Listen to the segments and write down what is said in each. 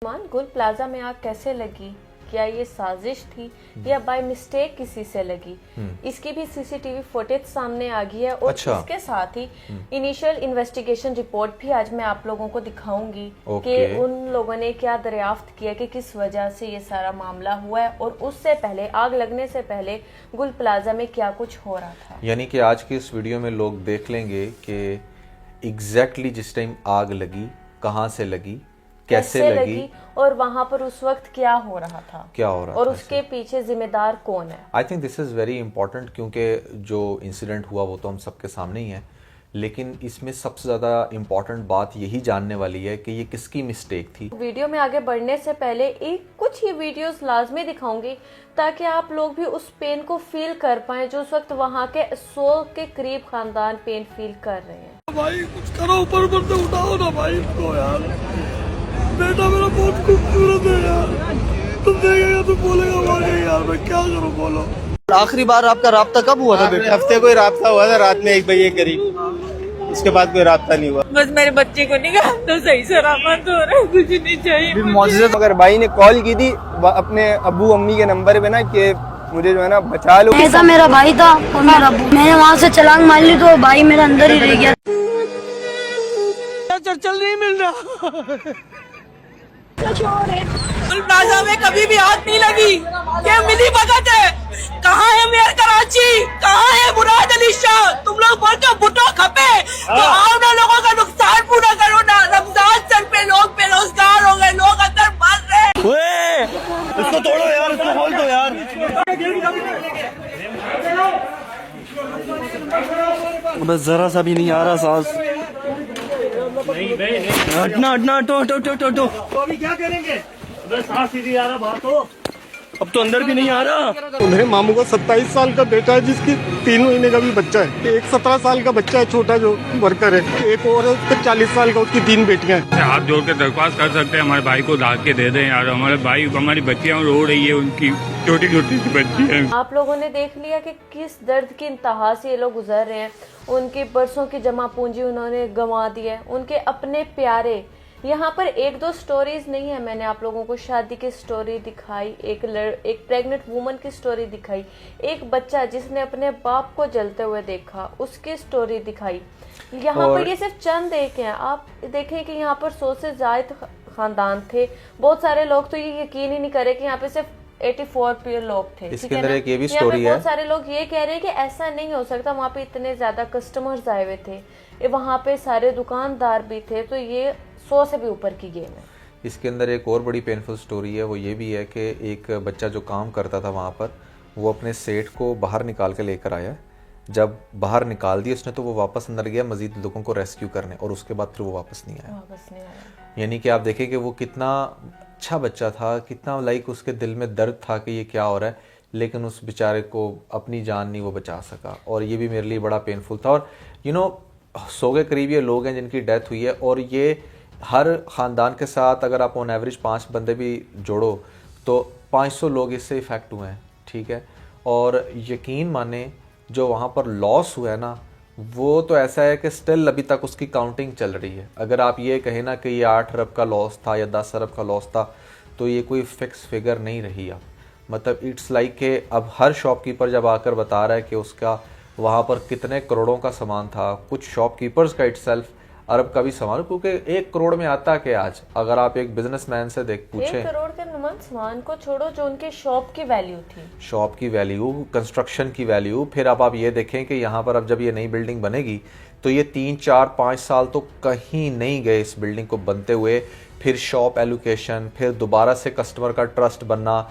गुल प्लाजा में आग कैसे लगी? क्या ये साजिश थी या बाय मिस्टेक किसी से लगी? इसकी भी सीसीटीवी फुटेज सामने आ गई है और इसके साथ ही इनिशियल इन्वेस्टिगेशन रिपोर्ट भी आज मैं आप लोगों को दिखाऊंगी कि उन लोगों ने क्या दरियाफ्त किया कि किस वजह से ये सारा मामला हुआ है और उससे पहले आग लगने से पहले गुल प्लाजा में क्या कुछ हो रहा था। यानी कि आज की इस वीडियो में लोग देख लेंगे कि एग्जैक्टली जिस टाइम आग लगी कहाँ से लगी, कैसे लगी और वहां पर उस वक्त क्या हो रहा था और उसके पीछे जिम्मेदार कौन है। I think this is very important क्योंकि जो इंसिडेंट हुआ वो तो हम सबके सामने ही है, लेकिन इसमें सबसे ज्यादा इम्पोर्टेंट बात यही जानने वाली है कि ये किसकी मिस्टेक थी। वीडियो में आगे बढ़ने से पहले कुछ ही वीडियोस लाजमी दिखाऊंगी ताकि आप लोग भी उस पेन को फील कर पाएं जो उस वक्त वहाँ के 100 के करीब खानदान पेन फील कर रहे हैं। भाई कुछ करो, ऊपर से उठाओ ना भाई इसको यार, बेटा मेरा बहुत खूबसूरत है यार, तुम देखेगा तो बोलेगा वाकई यार मैं क्या करूं बोलो। आखिरी बार आपका राब्ता कब हुआ था बेटा? हफ्ते को ही राब्ता हुआ था रात में 1 बजे करीब, उसके बाद कोई राब्ता नहीं हुआ। बस मेरे बच्चे को निकाल तो सही सलामत हो रहा है, कुछ नहीं चाहिए। मौजूद अगर भाई ने कॉल की थी अपने अब्बू अम्मी के नंबर पे ना कि मुझे जो है ना बचा लो। ऐसा मेरा भाई था और मेरा अब्बू, मैंने वहाँ से छलांग मार ली तो भाई मेरा अंदर ही रह गया। चल नहीं मिल रहा। प्लाजा में कभी भी आग नहीं लगी, ये मिली भगत है। कहाँ है मेयर कराची, कहाँ है मुराद अली शाह? तुम लोग बोल के बुटो खपे तो आओ ना, लोगों का नुकसान पूरा करो ना। रमजान सर पे लोग बेरोजगार हो गए, लोग अंदर मर रहे। इसको तोड़ो यार, इसको खोल दो यार। बस जरा सा भी नहीं आ रहा सांस। हटना हटना, हटो। तो अभी क्या करेंगे? अबे सांस ही नहीं आ रहा बाहर तो। अब तो अंदर भी नहीं आ रहा। मेरे मामू का 27 साल का बेटा है जिसकी 3 महीने का भी बच्चा है। एक 17 साल का बच्चा है छोटा जो वर्कर है। एक और है 40 साल का, उसकी 3 बेटियां हैं। हाथ जोड़ के दरख्वास्त कर सकते हैं हमारे भाई को दाग के दे दें यार। हमारी बच्चियां रो रही है, उनकी छोटी छोटी सी बच्ची है। आप लोगों ने देख लिया कि किस दर्द की इंतहा से ये लोग गुजर रहे हैं। उनकी बरसों की जमा पूंजी उन्होंने गंवा दी है, उनके अपने प्यारे। यहाँ पर 1-2 स्टोरीज नहीं है, मैंने आप लोगों को शादी की स्टोरी दिखाई, एक प्रेग्नेंट वुमन की स्टोरी दिखाई, एक बच्चा जिसने अपने बाप को जलते हुए देखा उसकी स्टोरी दिखाई। यहाँ पर ये सिर्फ चंद एक हैं। आप देखें कि यहाँ पर 100 से ज्यादा खानदान थे। बहुत सारे लोग तो ये यकीन ही नहीं करे कि यहाँ पे सिर्फ 84 लोग थे। इसके अंदर एक ये भी स्टोरी है। बहुत सारे लोग ये कह रहे हैं कि ऐसा नहीं हो सकता, वहाँ पे इतने ज्यादा कस्टमर्स आए हुए थे, वहाँ पे सारे दुकानदार भी थे, तो ये 100 से भी ऊपर की गेम है। इसके अंदर एक और बड़ी पेनफुल स्टोरी है, वो ये भी है कि एक बच्चा जो काम करता था वहाँ पर, वो अपने सेठ को बाहर निकाल के लेकर आया। जब बाहर निकाल दिया उसने तो वो वापस अंदर गया मजीद लोगों को रेस्क्यू करने, और उसके बाद फिर वो वापस नहीं आया। यानी कि आप देखें कि वो कितना अच्छा बच्चा था, कितना उसके दिल में दर्द था कि ये क्या हो रहा है, लेकिन उस बेचारे को अपनी जान नहीं वो बचा सका। और ये भी मेरे लिए बड़ा पेनफुल था। और 100 के करीब ये लोग हैं जिनकी डेथ हुई है, और ये हर ख़ानदान के साथ अगर आप ऑन एवरेज 5 बंदे भी जोड़ो तो 500 लोग इससे इफ़ेक्ट हुए हैं, ठीक है। और यकीन माने जो वहाँ पर लॉस हुआ है ना, वो तो ऐसा है कि स्टिल अभी तक उसकी काउंटिंग चल रही है। अगर आप ये कहें ना कि ये 8 अरब का लॉस था या 10 अरब का लॉस था, तो ये कोई फिक्स फिगर नहीं रही। अब मतलब इट्स लाइक कि अब हर शॉपकीपर जब आकर बता रहा है कि उसका वहाँ पर कितने करोड़ों का सामान था, कुछ शॉपकीपर्स का इटसेल्फ अरब का भी सामान, क्योंकि 1 करोड़ में आता है कि आज अगर आप एक बिजनेसमैन से पूछें 1 करोड़ के नुमान सामान को छोड़ो, जो उनके शॉप की वैल्यू थी, शॉप की वैल्यू, कंस्ट्रक्शन की वैल्यू। फिर अब आप ये देखें कि यहाँ पर अब जब ये नई बिल्डिंग बनेगी तो ये 3, 4, 5 साल तो कहीं नहीं गए इस बिल्डिंग को बनते हुए। फिर शॉप एलोकेशन, फिर दोबारा से कस्टमर का ट्रस्ट बनना,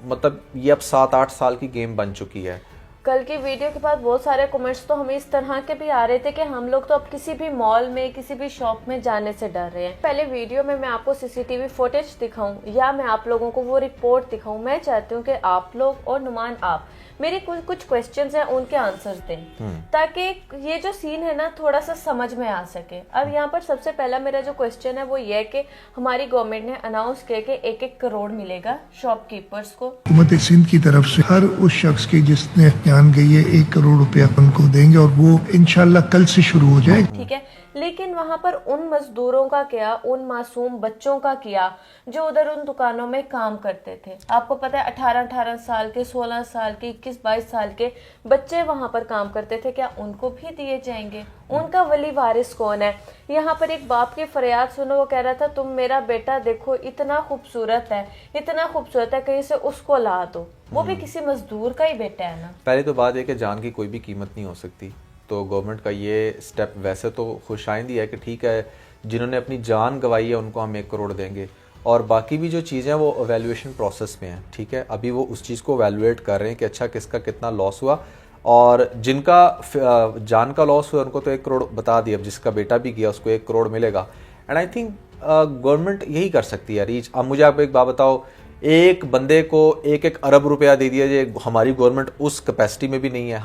मतलब ये अब 7-8 साल की गेम बन चुकी है। कल की वीडियो के बाद बहुत सारे कमेंट्स तो हमें इस तरह के भी आ रहे थे कि हम लोग तो अब किसी भी मॉल में, किसी भी शॉप में जाने से डर रहे हैं। पहले वीडियो में मैं आपको सीसीटीवी फुटेज दिखाऊं या मैं आप लोगों को वो रिपोर्ट दिखाऊं, मैं चाहती हूँ कि आप लोग और नुमान आप मेरे कुछ क्वेश्चंस हैं उनके आंसर्स दें, ताकि ये जो सीन है ना थोड़ा सा समझ में आ सके। अब यहाँ पर सबसे पहला मेरा जो क्वेश्चन है वो ये कि हमारी गवर्नमेंट ने अनाउंस किया कि 1-1 करोड़ मिलेगा शॉपकीपर्स को। हुकूमत सिंध की तरफ से हर उस शख्स की जिसने जान गई है 1 करोड़ रुपया उनको देंगे, और वो इंशाल्लाह कल से शुरू हो जाए, ठीक है। लेकिन वहां पर उन मजदूरों का क्या, उन मासूम बच्चों का किया जो उधर उन दुकानों में काम करते थे। आपको पता है 18-18 साल के, 16 साल के, 21-22 साल के बच्चे वहां पर काम करते थे, क्या उनको भी दिए जाएंगे? उनका वली वारिस कौन है? यहाँ पर एक बाप की फरियाद सुनो, वो कह रहा था तुम मेरा बेटा देखो इतना खूबसूरत है, इतना खूबसूरत है, कहीं से उसको ला दो। वो भी किसी मजदूर का ही बेटा है ना। पहले तो बात है कि जान की कोई भी कीमत नहीं हो सकती, तो गवर्नमेंट का ये स्टेप वैसे तो खुशाइंदी है कि ठीक है जिन्होंने अपनी जान गंवाई है उनको हम 1 करोड़ देंगे, और बाकी भी जो चीज़ें हैं वो एवेल्युएशन प्रोसेस में है। ठीक है, अभी वो उस चीज़ को एवेल्युएट कर रहे हैं कि अच्छा किसका कितना लॉस हुआ, और जिनका जान का लॉस हुआ उनको तो 1 करोड़ बता दिया, अब जिसका बेटा भी गया उसको 1 करोड़ मिलेगा। एंड आई थिंक गवर्नमेंट यही कर सकती है रीच। अब मुझे आप एक बात बताओ, एक बंदे को 1-1 अरब रुपया दे दिया जाए, हमारी गवर्नमेंट उस कैपेसिटी में भी नहीं है,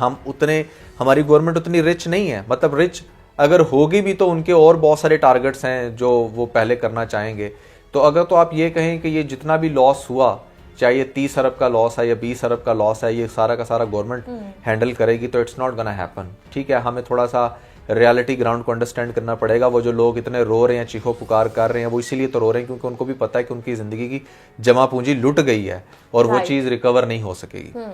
हमारी गवर्नमेंट उतनी रिच नहीं है। मतलब रिच अगर होगी भी तो उनके और बहुत सारे टारगेट्स हैं जो वो पहले करना चाहेंगे। तो अगर तो आप ये कहें कि ये जितना भी लॉस हुआ, चाहे ये 30 अरब का लॉस है या 20 अरब का लॉस है, ये सारा का सारा गवर्नमेंट हैंडल करेगी, तो इट्स नॉट गोना हैपन। ठीक है, हमें थोड़ा सा रियलिटी ग्राउंड को अंडरस्टैंड करना पड़ेगा। वो जो लोग इतने रो रहे हैं, चीखो पुकार कर रहे हैं, वो इसीलिए तो रो रहे हैं क्योंकि उनको भी पता है कि उनकी जिंदगी की जमा पूंजी लुट गई है और वो चीज रिकवर नहीं हो सकेगी।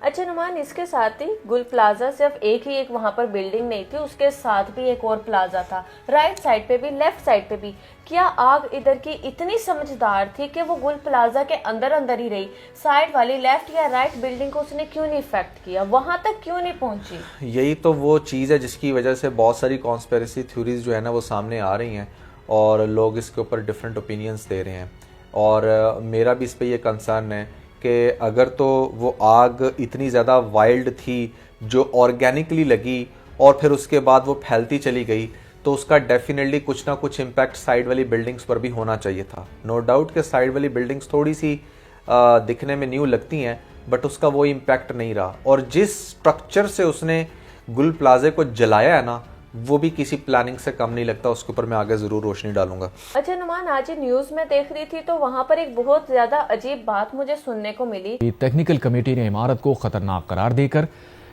अच्छा नुमान, इसके साथ ही गुल प्लाजा सिर्फ एक वहां पर बिल्डिंग नहीं थी, उसके साथ भी एक और प्लाजा था, राइट साइड पे भी, लेफ्ट साइड पे भी। क्या आग इधर की इतनी समझदार थी कि वो गुल प्लाजा के अंदर ही रही, साइड वाली लेफ्ट या राइट बिल्डिंग को उसने क्यों नहीं इफेक्ट किया, वहां तक क्यों नहीं पहुंची? यही तो वो चीज़ है जिसकी वजह से बहुत सारी कॉन्स्पिरेसी थ्योरीज जो है ना वो सामने आ रही हैं और लोग इसके ऊपर डिफरेंट ओपिनियंस दे रहे हैं। और मेरा भी इस पर यह कंसर्न है कि अगर तो वो आग इतनी ज़्यादा वाइल्ड थी जो ऑर्गेनिकली लगी और फिर उसके बाद वो फैलती चली गई, तो उसका डेफिनेटली कुछ ना कुछ इम्पैक्ट साइड वाली बिल्डिंग्स पर भी होना चाहिए था। नो डाउट कि साइड वाली बिल्डिंग्स थोड़ी सी दिखने में न्यू लगती हैं, बट उसका वो इम्पैक्ट नहीं रहा। और जिस स्ट्रक्चर से उसने गुल प्लाजे को जलाया है ना, वो भी किसी प्लानिंग से कम नहीं लगता। उसके ऊपर मैं आगे जरूर रोशनी डालूंगा। अच्छा नुमान, आज न्यूज में देख रही थी तो वहां पर एक बहुत ज्यादा अजीब बात मुझे सुनने को मिली। टेक्निकल कमेटी ने इमारत को खतरनाक करार देकर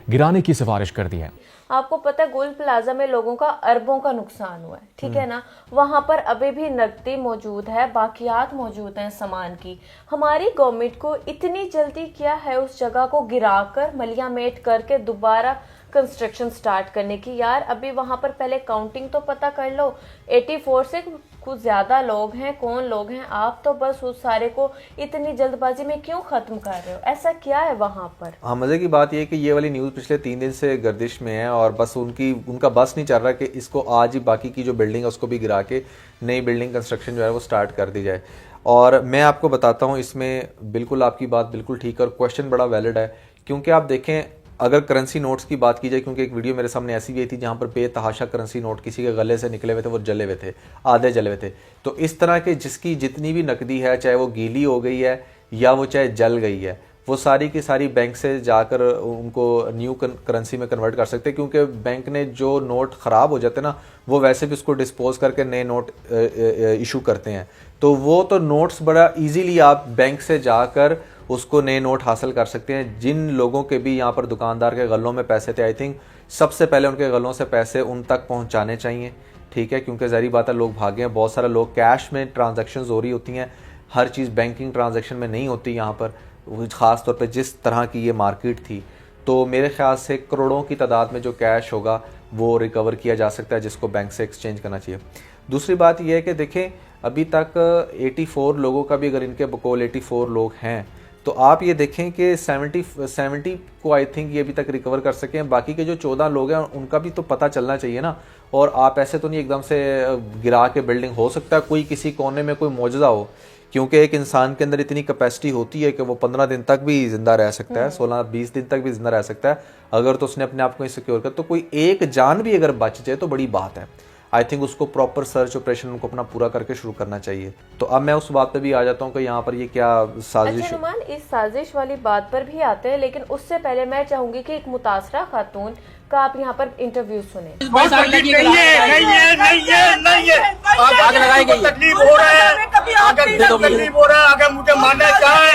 गिराने की सिफारिश कर दी है। आपको पता है गुल प्लाजा में लोगों का अरबों का नुकसान हुआ है, ठीक है ना। वहां पर अभी भी नकदी मौजूद है, बाकियात मौजूद हैं सामान की। हमारी गवर्नमेंट को इतनी जल्दी क्या है उस जगह को गिराकर मलियामेट करके दोबारा कंस्ट्रक्शन स्टार्ट करने की? यार अभी वहां पर पहले काउंटिंग तो पता कर लो, 84 से कुछ ज्यादा लोग हैं, कौन लोग हैं? आप तो बस उस सारे को इतनी जल्दबाजी में क्यों खत्म कर रहे हो? ऐसा क्या है वहां पर? हाँ, मजे की बात यह है कि ये वाली न्यूज़ पिछले 3 दिन से गर्दिश में है और बस उनका बस नहीं चल रहा कि इसको आज ही बाकी की जो बिल्डिंग है उसको भी गिरा के नई बिल्डिंग कंस्ट्रक्शन जो है वो स्टार्ट कर दी जाए। और मैं आपको बताता हूँ, इसमें बिल्कुल आपकी बात बिल्कुल ठीक है और क्वेश्चन बड़ा वैलिड है। क्योंकि आप देखें, अगर करेंसी नोट्स की बात की जाए, क्योंकि एक वीडियो मेरे सामने ऐसी भी आई थी जहां पर बेतहाशा करेंसी नोट किसी के गले से निकले हुए थे, वो जले हुए थे, आधे जले हुए थे। तो इस तरह के जिसकी जितनी भी नकदी है, चाहे वो गीली हो गई है या वो चाहे जल गई है, वो सारी की सारी बैंक से जाकर उनको न्यू करेंसी में कन्वर्ट कर सकते हैं। क्योंकि बैंक ने जो नोट ख़राब हो जाते हैं ना, वो वैसे भी उसको डिस्पोज करके नए नोट इशू करते हैं। तो वो तो नोट्स बड़ा इजीली आप बैंक से जाकर उसको नए नोट हासिल कर सकते हैं। जिन लोगों के भी यहाँ पर दुकानदार के गलों में पैसे थे, आई थिंक सबसे पहले उनके गलों से पैसे उन तक पहुँचाने चाहिए, ठीक है। क्योंकि ज़ाहिर बात है लोग भागे हैं, बहुत सारे लोग कैश में ट्रांजैक्शंस हो रही होती हैं, हर चीज़ बैंकिंग ट्रांजैक्शन में नहीं होती यहाँ पर, ख़ास तौर पे जिस तरह की ये मार्केट थी। तो मेरे ख्याल से करोड़ों की तादाद में जो कैश होगा वो रिकवर किया जा सकता है, जिसको बैंक से एक्सचेंज करना चाहिए। दूसरी बात यह है कि देखें, अभी तक 84 लोगों का भी, अगर इनके बकौल 84 लोग हैं, तो आप ये देखें कि 70 को आई थिंक ये अभी तक रिकवर कर सके हैं। बाकी के जो 14 लोग हैं उनका भी तो पता चलना चाहिए ना। और आप ऐसे तो नहीं एकदम से गिरा के बिल्डिंग, हो सकता है कोई किसी कोने में कोई मौजूदा हो, क्योंकि एक इंसान के अंदर इतनी कैपेसिटी होती है कि वो 15 दिन तक भी जिंदा रह सकता है, 16-20 दिन तक भी जिंदा रह सकता है, अगर तो उसने अपने आप को सिक्योर कर। तो कोई एक जान भी अगर बच जाए तो बड़ी बात है। आई थिंक उसको प्रॉपर सर्च ऑपरेशन उनको अपना पूरा करके शुरू करना चाहिए। तो अब मैं उस बात पे भी आ जाता हूँ कि यहाँ पर ये क्या साजिश। अच्छा नुमान, इस साजिश वाली बात पर भी आते हैं, लेकिन उससे पहले मैं चाहूंगी कि एक मुतासरा खातून का आप यहाँ पर इंटरव्यू सुने। तकलीफ हो रहा है, अगर मुझे मारना चाहे,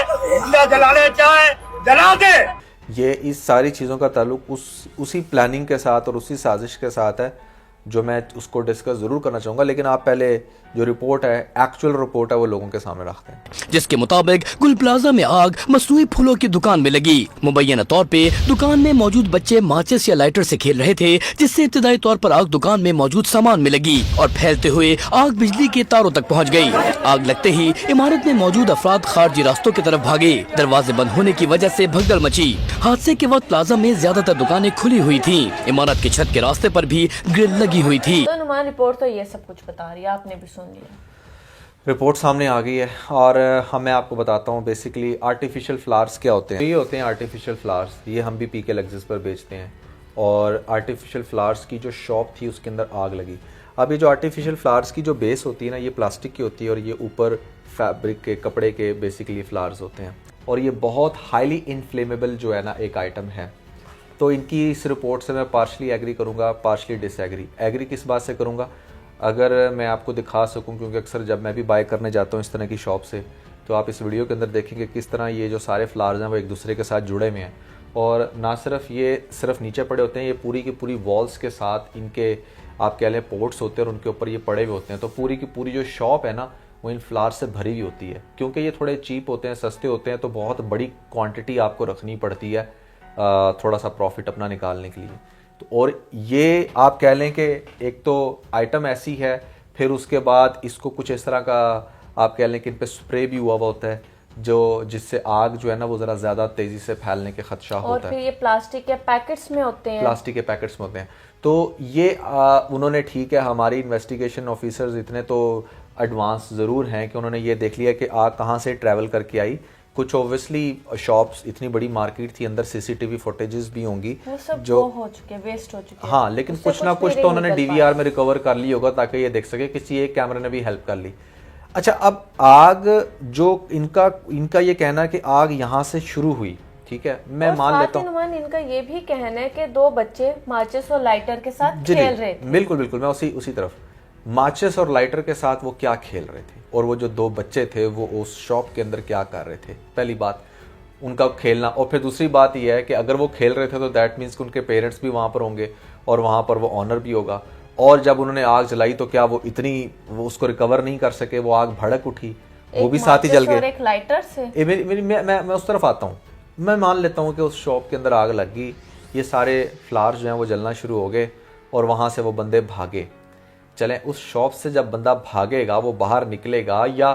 जलाना चाहे, जला दे। ये इस सारी चीज़ों का ताल्लुक उसी प्लानिंग के साथ और उसी साजिश के साथ है जो मैं उसको डिस्कस ज़रूर करना चाहूँगा, लेकिन आप पहले जो रिपोर्ट है, एक्चुअल रिपोर्ट है, वो लोगों के सामने रखते हैं। जिसके मुताबिक गुल प्लाजा में आग मसनूई फूलों की दुकान में लगी। मुबैना तौर पे दुकान में मौजूद बच्चे माचिस या लाइटर से खेल रहे थे, जिससे इब्तदाई तौर पर आग दुकान में मौजूद सामान में लगी और फैलते हुए आग बिजली के तारों तक पहुंच गई। आग लगते ही इमारत में मौजूद अफराद खारजी रास्तों की तरफ भागे। दरवाजे बंद होने की वजह से भगदड़ मची। हादसे के वक्त प्लाजा में ज्यादातर दुकानें खुली हुई थी। इमारत के छत के रास्ते पर भी ग्रिल लगी हुई थी। तो नुमान रिपोर्ट तो ये सब कुछ बता रही है, आपने भी सुन लिया। रिपोर्ट सामने आ गई है और मैं आपको बताता हूँ बेसिकली आर्टिफिशियल फ्लावर्स क्या होते हैं। ये होते हैं आर्टिफिशियल फ्लावर्स, ये हम भी पीके लग्जस पर बेचते हैं। और आर्टिफिशियल फ्लावर्स की जो शॉप थी उसके अंदर आग लगी। अब ये जो आर्टिफिशियल फ्लावर्स की जो बेस होती है ना, ये प्लास्टिक की होती है और ये ऊपर फैब्रिक के, कपड़े के बेसिकली फ्लावर्स होते हैं और ये बहुत हाईली इनफ्लेमेबल जो है ना एक आइटम है। तो इनकी इस रिपोर्ट से मैं पार्शली एग्री करूँगा, पार्शली डिसएग्री। एग्री किस बात से करूँगा, अगर मैं आपको दिखा सकूं, क्योंकि अक्सर जब मैं भी बाय करने जाता हूं इस तरह की शॉप से, तो आप इस वीडियो के अंदर देखेंगे किस तरह ये जो सारे फ्लावर्स हैं वो एक दूसरे के साथ जुड़े हुए हैं। और ना सिर्फ ये सिर्फ नीचे पड़े होते हैं, ये पूरी की पूरी वॉल्स के साथ इनके आप कह लें पोर्ट्स होते हैं और उनके ऊपर ये पड़े हुए होते हैं। तो पूरी की पूरी जो शॉप है ना वो इन फ्लावर्स से भरी हुई होती है। क्योंकि ये थोड़े चीप होते हैं, सस्ते होते हैं, तो बहुत बड़ी क्वान्टिटी आपको रखनी पड़ती है थोड़ा सा प्रॉफिट अपना निकालने के लिए। और ये आप कह लें कि एक तो आइटम ऐसी है, फिर उसके बाद इसको कुछ इस तरह का आप कह लें कि इन पे स्प्रे भी हुआ होता है जो जिससे आग जो है ना वो ज़रा ज़्यादा तेज़ी से फैलने के खदशा होता है। और फिर ये प्लास्टिक के पैकेट्स में होते हैं। प्लास्टिक के पैकेट्स में होते हैं। तो ये उन्होंने, ठीक है, हमारी इन्वेस्टिगेशन ऑफिसर्स इतने तो एडवांस ज़रूर हैं कि उन्होंने ये देख लिया कि आग कहाँ से ट्रैवल करके आई। कुछ ऑब्वियसली शॉप्स, इतनी बड़ी मार्केट थी, अंदर सीसीटीवी फुटेजेस भी होंगी वो सब जो हो चुके, वेस्ट हो चुके। हाँ, लेकिन कुछ ना कुछ तो उन्होंने डीवीआर में रिकवर कर ली होगा ताकि ये देख सके, किसी एक कैमरे ने भी हेल्प कर ली। अच्छा, अब आग जो इनका ये कहना है कि आग यहाँ से शुरू हुई, ठीक है, मैं मान लेता हूँ। इनका ये भी कहना है कि दो बच्चे माचिस और लाइटर के साथ खेल रहे थे। बिल्कुल बिल्कुल, मैं उसी तरफ माचिस और लाइटर के साथ वो क्या खेल रहे थे और वो जो दो बच्चे थे वो उस शॉप के अंदर क्या कर रहे थे। पहली बात उनका खेलना, और फिर दूसरी बात यह है कि अगर वो खेल रहे थे तो दैट मीन्स कि उनके पेरेंट्स भी वहाँ पर होंगे और वहाँ पर वो ऑनर भी होगा। और जब उन्होंने आग जलाई तो क्या वो उसको रिकवर नहीं कर सके, वो आग भड़क उठी, वो भी साथ ही जल गए। एक लाइटर से मैं उस तरफ आता हूँ। मैं मान लेता हूँ कि उस शॉप के अंदर आग लग गई, ये सारे फ्लावर्स जो हैं वो जलना शुरू हो गए और वहाँ से वो बंदे भागे। चलें, उस शॉप से जब बंदा भागेगा, वो बाहर निकलेगा या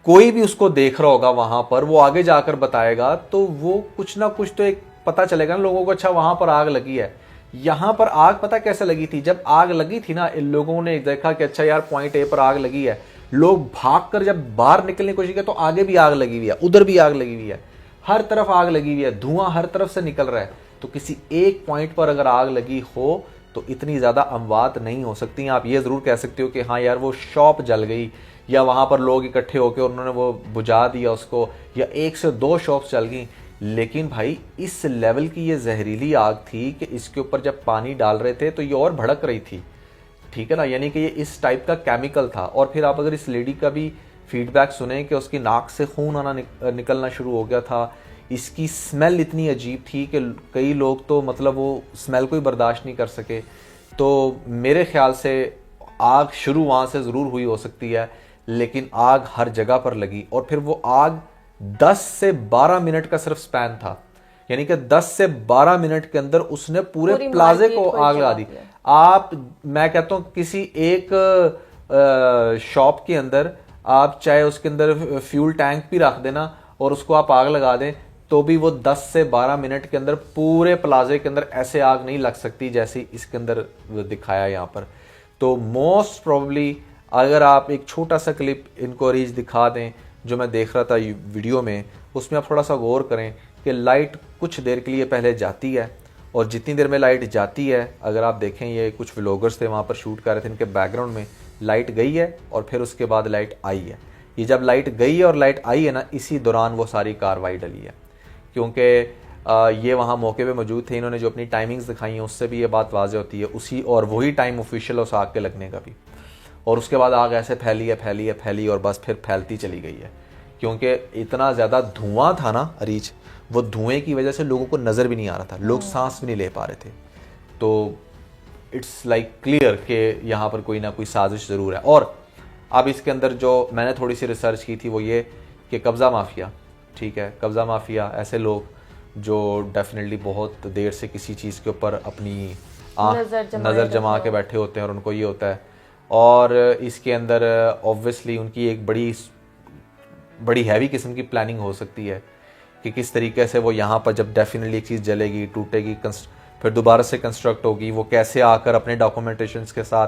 कोई भी उसको देख रहा होगा वहां पर, वो आगे जाकर बताएगा, तो वो कुछ ना कुछ तो एक पता चलेगा ना लोगों को, अच्छा वहां पर आग लगी है। यहां पर आग पता कैसे लगी थी, जब आग लगी थी ना, इन लोगों ने देखा कि अच्छा यार पॉइंट ए पर आग लगी है, लोग भागकर जब बाहर निकलने की कोशिश की तो आगे भी आग लगी हुई है, उधर भी आग लगी हुई है, हर तरफ आग लगी हुई है, धुआं हर तरफ से निकल रहा है। तो किसी एक पॉइंट पर अगर आग लगी हो तो इतनी ज़्यादा अमवात नहीं हो सकती। आप ये ज़रूर कह सकते हो कि हाँ यार वो शॉप जल गई या वहाँ पर लोग इकट्ठे होकर उन्होंने वो बुझा दिया उसको, या 1 से 2 शॉप्स जल गई। लेकिन भाई इस लेवल की ये जहरीली आग थी कि इसके ऊपर जब पानी डाल रहे थे तो ये और भड़क रही थी, ठीक है ना, यानी कि ये इस टाइप का केमिकल था। और फिर आप अगर इस लेडी का भी फीडबैक सुने कि उसकी नाक से खून आना निकलना शुरू हो गया था, इसकी स्मेल इतनी अजीब थी कि कई लोग तो मतलब वो स्मेल को ही बर्दाश्त नहीं कर सके। तो मेरे ख्याल से आग शुरू वहाँ से ज़रूर हुई हो सकती है, लेकिन आग हर जगह पर लगी। और फिर वो आग 10 से 12 मिनट का सिर्फ स्पैन था, यानी कि 10 से 12 मिनट के अंदर उसने पूरे प्लाजे को आग लगा दी। मैं कहता हूँ किसी एक शॉप के अंदर आप चाहे उसके अंदर फ्यूल टैंक भी रख देना और उसको आप आग लगा दें तो भी वो 10 से 12 मिनट के अंदर पूरे प्लाजे के अंदर ऐसे आग नहीं लग सकती जैसी इसके अंदर दिखाया यहाँ पर। तो मोस्ट प्रोबेबली अगर आप एक छोटा सा क्लिप इनको रीच दिखा दें जो मैं देख रहा था वीडियो में, उसमें आप थोड़ा सा गौर करें कि लाइट कुछ देर के लिए पहले जाती है और जितनी देर में लाइट जाती है, अगर आप देखें ये कुछ व्लॉगर्स थे वहाँ पर शूट कर रहे थे, इनके बैकग्राउंड में लाइट गई है और फिर उसके बाद लाइट आई है। ये जब लाइट गई है और लाइट आई है ना, इसी दौरान वो सारी कार्रवाई डली है, क्योंकि ये वहाँ मौके पे मौजूद थे। इन्होंने जो अपनी टाइमिंग्स दिखाई हैं उससे भी ये बात वाज़ेह होती है, उसी और वही टाइम ऑफिशियल उस आग के लगने का भी। और उसके बाद आग ऐसे फैली और बस फिर फैलती चली गई है, क्योंकि इतना ज़्यादा धुआं था ना रीच, वो धुएं की वजह से लोगों को नज़र भी नहीं आ रहा था, लोग सांस भी नहीं ले पा रहे थे। तो इट्स लाइक क्लियर कि यहाँ पर कोई ना कोई साजिश ज़रूर है। और अब इसके अंदर जो मैंने थोड़ी सी रिसर्च की थी वो ये कि कब्ज़ा माफिया, ठीक है, कब्ज़ा माफिया ऐसे लोग जो डेफिनेटली बहुत देर से किसी चीज़ के ऊपर अपनी नज़र जमा के बैठे होते हैं और उनको ये होता है। और इसके अंदर ऑब्वियसली उनकी एक बड़ी हैवी किस्म की प्लानिंग हो सकती है कि किस तरीके से वो यहाँ पर जब डेफिनेटली एक चीज़ जलेगी, टूटेगी, फिर दोबारा से कंस्ट्रक्ट होगी, वो कैसे आकर अपने डॉक्यूमेंटेशंस के साथ,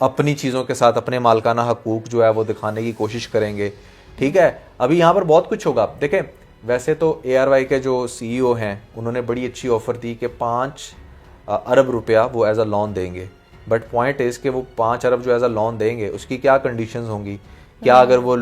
अपनी चीज़ों के साथ अपने मालकाना हकूक जो है वो दिखाने की कोशिश करेंगे, ठीक है। अभी यहाँ पर बहुत कुछ होगा। देखें, वैसे तो ARY के जो CEO हैं उन्होंने बड़ी अच्छी ऑफ़र दी कि 5 अरब रुपया वो एज अ लोन देंगे, बट पॉइंट इज़ कि वो 5 अरब जो एज अ लोन देंगे उसकी क्या कंडीशंस होंगी, क्या अगर वो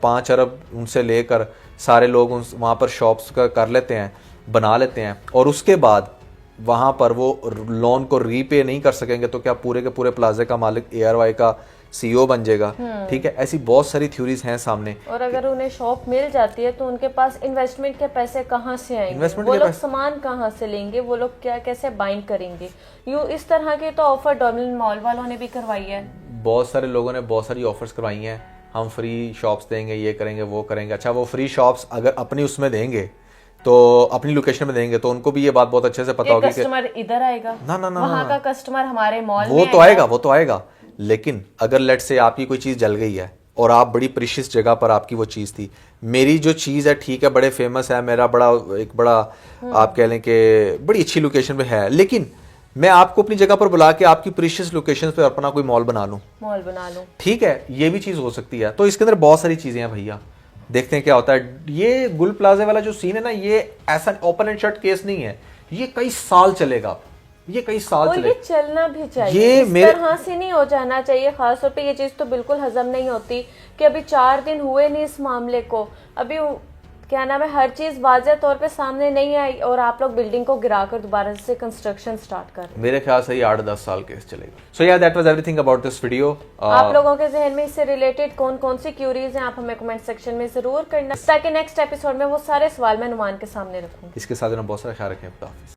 5 अरब उनसे लेकर सारे लोग वहाँ पर शॉप्स का कर लेते हैं, बना लेते हैं, और उसके बाद वहाँ पर वो लोन को रीपे नहीं कर सकेंगे, तो क्या पूरे के पूरे प्लाजे का मालिक ARY का CEO बन जाएगा, ठीक है। ऐसी बहुत सारी थ्योरीज हैं सामने। और अगर उन्हें शॉप मिल जाती है तो उनके पास इन्वेस्टमेंट के पैसे कहाँ से आएंगे, वो लोग सामान कहाँ से लेंगे, वो लोग क्या कैसे बाइंड करेंगे। यूँ इस तरह के तो ऑफर डोमिनियन मॉल वालों ने भी करवाई है, बहुत सारे लोगों ने बहुत सारी ऑफर्स करवाई हैं, हम फ्री शॉप्स देंगे, ये करेंगे, वो करेंगे। अच्छा, वो फ्री शॉप्स अगर अपनी उसमें देंगे तो अपनी लोकेशन में देंगे तो उनको भी ये बात बहुत अच्छे से पता होगी कि कस्टमर इधर आएगा, ना वहाँ का कस्टमर हमारे मॉल वो तो आएगा, वो तो आएगा। लेकिन अगर लेट से आपकी कोई चीज़ जल गई है और आप बड़ी प्रीशियस जगह पर आपकी वो चीज़ थी, मेरी जो चीज़ है ठीक है, बड़े फेमस है, मेरा एक बड़ा आप कह लें कि बड़ी अच्छी लोकेशन पे है, लेकिन मैं आपको अपनी जगह पर बुला के आपकी प्रीशियस लोकेशन पे अपना कोई मॉल बना लूँ, ठीक है, ये भी चीज़ हो सकती है। तो इसके अंदर बहुत सारी चीज़ें हैं भैया, देखते हैं क्या होता है। ये गुल प्लाजे वाला जो सीन है ना, ये ऐसा ओपन एंड शट केस नहीं है, ये कई साल चलेगा, ये कई साल चलेगा, ये चलना भी चाहिए, ये इस तरह से नहीं हो जाना चाहिए। खासतौर पे ये चीज़ तो बिल्कुल हजम नहीं होती कि अभी 4 दिन हुए नहीं इस मामले को, अभी क्या नाम है, हर चीज़ वाज़े तौर पे सामने नहीं आई और आप लोग बिल्डिंग को गिराकर दोबारा से कंस्ट्रक्शन स्टार्ट कर रहे हैं। मेरे ख्याल से ये 8-10 साल केस चलेगा। सो या that was everything about this video. आप लोगों के जहन में इससे रिलेटेड कौन कौन सी क्यूरीज हैं, आप हमें कमेंट सेक्शन में जरूर करना, ताकि नेक्स्ट एपिसोड में वो सारे सवाल मैं नुमान के सामने रखूंगी। इसके साथ बहुत सारा ख्याल रखें।